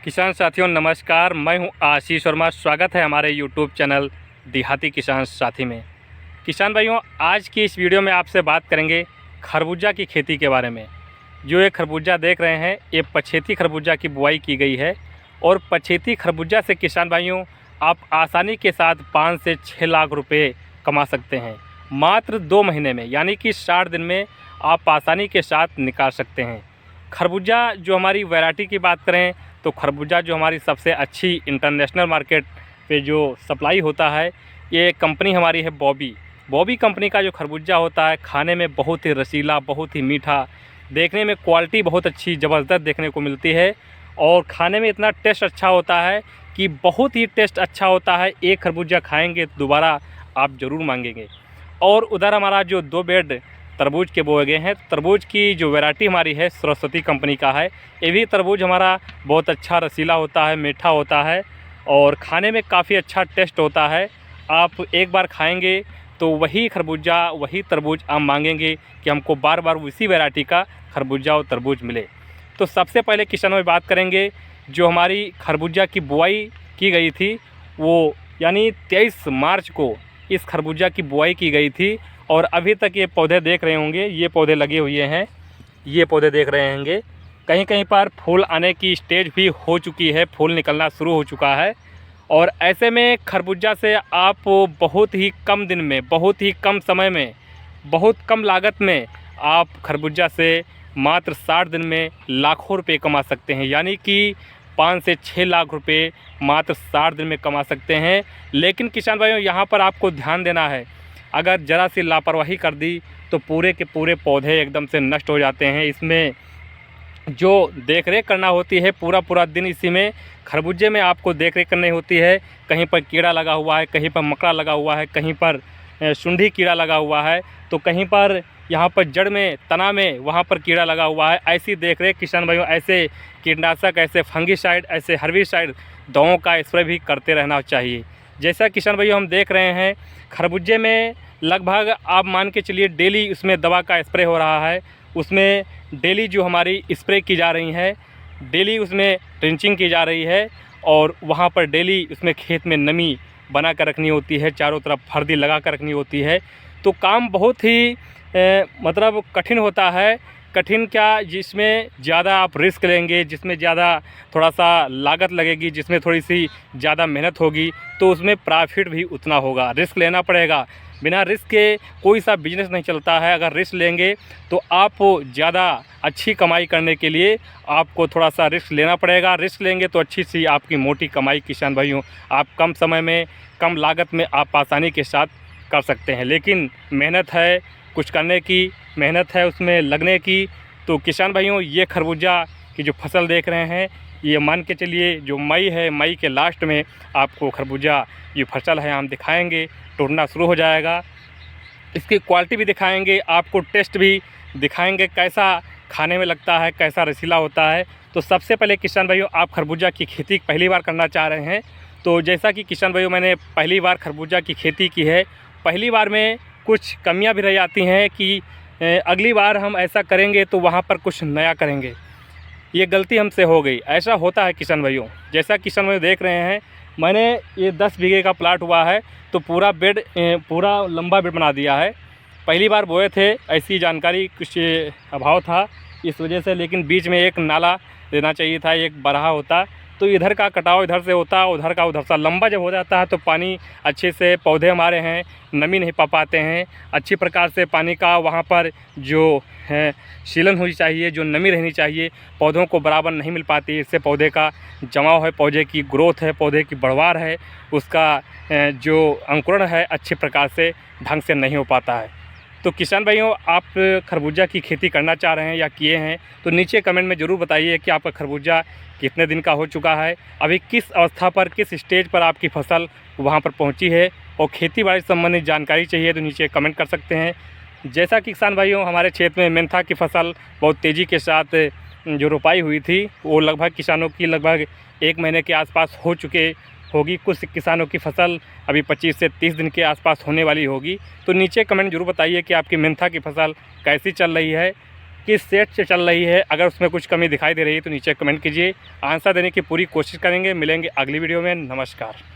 किसान साथियों नमस्कार, मैं हूं आशीष वर्मा। स्वागत है हमारे यूट्यूब चैनल देहाती किसान साथी में। किसान भाइयों, आज की इस वीडियो में आपसे बात करेंगे खरबूजा की खेती के बारे में। जो ये खरबूजा देख रहे हैं, ये पछेती खरबूजा की बुआई की गई है और पछेती खरबूजा से किसान भाइयों आप आसानी के साथ 5 से 6 लाख रुपये कमा सकते हैं मात्र 2 महीने में, यानी कि 60 दिन में आप आसानी के साथ निकाल सकते हैं। खरबूजा जो हमारी वैरायटी की बात करें तो खरबूजा जो हमारी सबसे अच्छी इंटरनेशनल मार्केट पे जो सप्लाई होता है, ये कंपनी हमारी है बॉबी कंपनी का जो खरबूजा होता है, खाने में बहुत ही रसीला, बहुत ही मीठा, देखने में क्वालिटी बहुत अच्छी ज़बरदस्त देखने को मिलती है और खाने में इतना टेस्ट अच्छा होता है कि बहुत ही टेस्ट अच्छा होता है। एक खरबूजा खाएंगे तो दोबारा आप ज़रूर मांगेंगे। और उधर हमारा जो 2 बेड तरबूज के बोए गए हैं, तरबूज की जो वैरायटी हमारी है सरस्वती कंपनी का है। ये भी तरबूज हमारा बहुत अच्छा रसीला होता है, मीठा होता है और खाने में काफ़ी अच्छा टेस्ट होता है। आप एक बार खाएंगे तो वही खरबूजा, वही तरबूज आप मांगेंगे कि हमको बार बार उसी वैरायटी का खरबूजा और तरबूज मिले। तो सबसे पहले किसानों में बात करेंगे, जो हमारी खरबूजा की बुआई की गई थी वो यानी 23 मार्च को इस खरबूजा की बुआई की गई थी और अभी तक ये पौधे देख रहे होंगे, ये पौधे लगे हुए हैं, ये पौधे देख रहे होंगे। कहीं कहीं पर फूल आने की स्टेज भी हो चुकी है, फूल निकलना शुरू हो चुका है। और ऐसे में खरबूजा से आप बहुत ही कम दिन में, बहुत ही कम समय में, बहुत कम लागत में आप खरबूजा से मात्र 60 दिन में लाखों रुपए कमा सकते हैं, यानी कि 5 से 6 लाख रुपए मात्र 60 दिन में कमा सकते हैं। लेकिन किसान भाइयों, यहाँ पर आपको ध्यान देना है, अगर ज़रा सी लापरवाही कर दी तो पूरे के पूरे पौधे एकदम से नष्ट हो जाते हैं। इसमें जो देख रेख करना होती है, पूरा दिन इसी में खरबूजे में आपको देख रेख करनी होती है। कहीं पर कीड़ा लगा हुआ है, कहीं पर मकड़ा लगा हुआ है, कहीं पर सुंडी कीड़ा लगा हुआ है, तो कहीं पर यहाँ पर जड़ में, तना में, वहाँ पर कीड़ा लगा हुआ है। ऐसी देख रेख किसान भाइयों, ऐसे कीटनाशक, ऐसे फंगीसाइड, ऐसे हर्बिसाइड दवाओं का स्प्रे भी करते रहना चाहिए। जैसा किसान भाइयों हम देख रहे हैं, खरबूजे में लगभग आप मान के चलिए डेली उसमें दवा का स्प्रे हो रहा है, उसमें डेली जो हमारी स्प्रे की जा रही है, डेली उसमें ड्रिंचिंग की जा रही है और वहाँ पर डेली उसमें खेत में नमी बना कर रखनी होती है, चारों तरफ फर्दी लगा कर रखनी होती है। तो काम बहुत ही मतलब कठिन होता है। कठिन क्या, जिसमें ज़्यादा आप रिस्क लेंगे, जिसमें ज़्यादा थोड़ा सा लागत लगेगी, जिसमें थोड़ी सी ज़्यादा मेहनत होगी, तो उसमें प्रॉफिट भी उतना होगा। रिस्क लेना पड़ेगा, बिना रिस्क के कोई सा बिजनेस नहीं चलता है। अगर रिस्क लेंगे तो आप ज़्यादा अच्छी कमाई करने के लिए आपको थोड़ा सा रिस्क लेना पड़ेगा। रिस्क लेंगे तो अच्छी सी आपकी मोटी कमाई किसान भाइयों आप कम समय में, कम लागत में आप आसानी के साथ कर सकते हैं। लेकिन मेहनत है कुछ करने की, मेहनत है उसमें लगने की। तो किसान भाइयों, ये खरबूजा की जो फसल देख रहे हैं, ये मान के चलिए जो मई है, मई के लास्ट में आपको खरबूजा ये फसल है हम दिखाएंगे, टूटना शुरू हो जाएगा। इसकी क्वालिटी भी दिखाएंगे, आपको टेस्ट भी दिखाएंगे, कैसा खाने में लगता है, कैसा रसीला होता है। तो सबसे पहले किसान भाइयों, आप खरबूजा की खेती पहली बार करना चाह रहे हैं, तो जैसा कि किसान भाइयों मैंने पहली बार खरबूजा की खेती की है, पहली बार में कुछ कमियां भी रह जाती हैं कि अगली बार हम ऐसा करेंगे तो वहाँ पर कुछ नया करेंगे। ये गलती हमसे हो गई, ऐसा होता है किसान भाइयों। जैसा किसान भाई देख रहे हैं, मैंने ये 10 बीघे का प्लाट हुआ है, तो पूरा बेड, पूरा लंबा बेड बना दिया है। पहली बार बोए थे, ऐसी जानकारी कुछ अभाव था इस वजह से, लेकिन बीच में एक नाला देना चाहिए था, एक बरहा होता, तो इधर का कटाव इधर से होता, उधर का उधर सा। लंबा जब हो जाता है तो पानी अच्छे से, पौधे हमारे हैं नमी नहीं पा पाते हैं अच्छी प्रकार से, पानी का वहाँ पर जो है सीलन होनी चाहिए, जो नमी रहनी चाहिए, पौधों को बराबर नहीं मिल पाती। इससे पौधे का जमाव है, पौधे की ग्रोथ है, पौधे की बढ़वार है, उसका जो अंकुरण है अच्छी प्रकार से ढंग से नहीं हो पाता है। तो किसान भाइयों, आप खरबूजा की खेती करना चाह रहे हैं या किए हैं, तो नीचे कमेंट में ज़रूर बताइए कि आपका खरबूजा कितने दिन का हो चुका है, अभी किस अवस्था पर, किस स्टेज पर आपकी फसल वहाँ पर पहुँची है। और खेती बाड़ी संबंधित जानकारी चाहिए तो नीचे कमेंट कर सकते हैं। जैसा कि किसान भाइयों, हमारे क्षेत्र में मेंथा की फसल बहुत तेज़ी के साथ जो रोपाई हुई थी, वो लगभग किसानों की लगभग 1 महीने के आसपास हो चुके होगी। कुछ किसानों की फसल अभी 25 से 30 दिन के आसपास होने वाली होगी। तो नीचे कमेंट जरूर बताइए कि आपकी मेंथा की फसल कैसी चल रही है। किस सेट से चल रही है। अगर उसमें कुछ कमी दिखाई दे रही है तो नीचे कमेंट कीजिए, आंसर देने की पूरी कोशिश करेंगे। मिलेंगे अगली वीडियो में। नमस्कार।